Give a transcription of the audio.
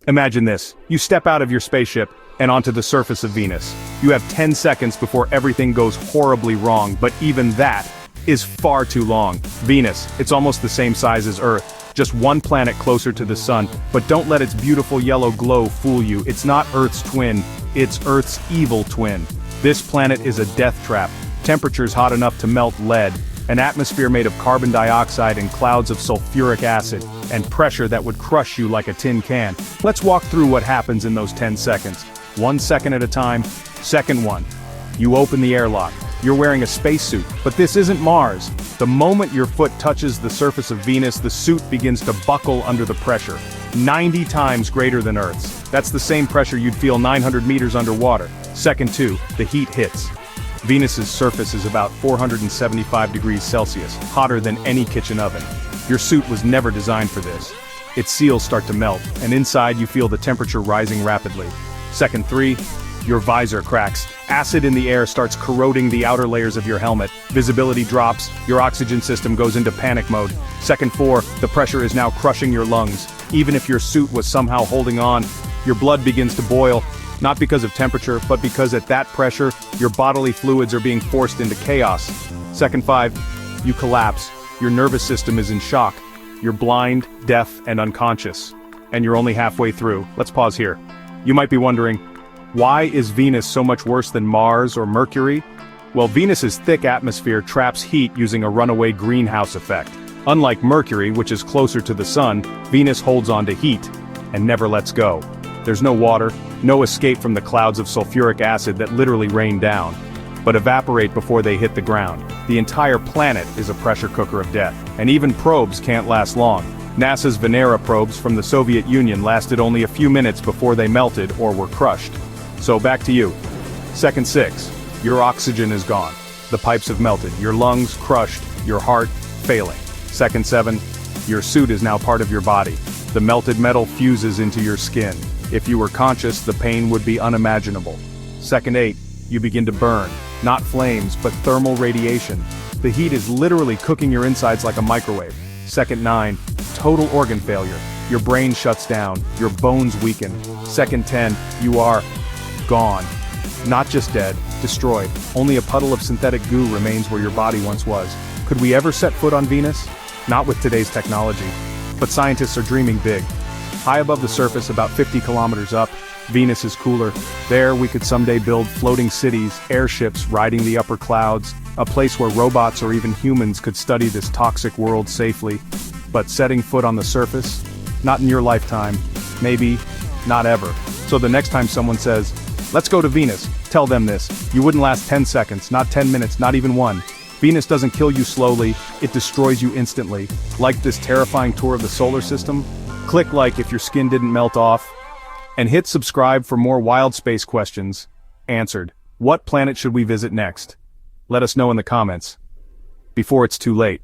Imagine this, you step out of your spaceship and onto the surface of Venus. You have 10 seconds before everything goes horribly wrong, but even that is far too long. Venus, it's almost the same size as Earth, just one planet closer to the sun, but don't let its beautiful yellow glow fool you. It's not Earth's twin, it's Earth's evil twin. This planet is a death trap, temperatures hot enough to melt lead, an atmosphere made of carbon dioxide and clouds of sulfuric acid, and pressure that would crush you like a tin can. Let's walk through what happens in those 10 seconds. 1 second at a time. Second one. You open the airlock. You're wearing a spacesuit, but this isn't Mars. The moment your foot touches the surface of Venus, the suit begins to buckle under the pressure. 90 times greater than Earth's. That's the same pressure you'd feel 900 meters underwater. Second two, the heat hits. Venus's surface is about 475 degrees Celsius, hotter than any kitchen oven. Your suit was never designed for this. Its seals start to melt, and inside you feel the temperature rising rapidly. Second three, your visor cracks. Acid in the air starts corroding the outer layers of your helmet. Visibility drops, your oxygen system goes into panic mode. Second four, the pressure is now crushing your lungs. Even if your suit was somehow holding on, your blood begins to boil. Not because of temperature, but because at that pressure, your bodily fluids are being forced into chaos. Second five, you collapse. Your nervous system is in shock. You're blind, deaf, and unconscious. And you're only halfway through. Let's pause here. You might be wondering, why is Venus so much worse than Mars or Mercury? Well, Venus's thick atmosphere traps heat using a runaway greenhouse effect. Unlike Mercury, which is closer to the sun, Venus holds on to heat and never lets go. There's no water, no escape from the clouds of sulfuric acid that literally rain down, but evaporate before they hit the ground. The entire planet is a pressure cooker of death, and even probes can't last long. NASA's Venera probes from the Soviet Union lasted only a few minutes before they melted or were crushed. So back to you. Second six, your oxygen is gone. The pipes have melted, your lungs crushed, your heart failing. Second seven, your suit is now part of your body. The melted metal fuses into your skin. If you were conscious, the pain would be unimaginable. Second eight, you begin to burn. Not flames, but thermal radiation. The heat is literally cooking your insides like a microwave. Second nine, total organ failure. Your brain shuts down, your bones weaken. Second 10, you are gone. Not just dead, destroyed. Only a puddle of synthetic goo remains where your body once was. Could we ever set foot on Venus? Not with today's technology. But scientists are dreaming big. High above the surface, about 50 kilometers up, Venus is cooler. There we could someday build floating cities, airships riding the upper clouds, a place where robots or even humans could study this toxic world safely. But setting foot on the surface? Not in your lifetime. Maybe, not ever. So the next time someone says, let's go to Venus, tell them this. You wouldn't last 10 seconds, not 10 minutes, not even one. Venus doesn't kill you slowly, it destroys you instantly. Like this terrifying tour of the solar system? Click like if your skin didn't melt off. And hit subscribe for more wild space questions answered. What planet should we visit next? Let us know in the comments. Before it's too late.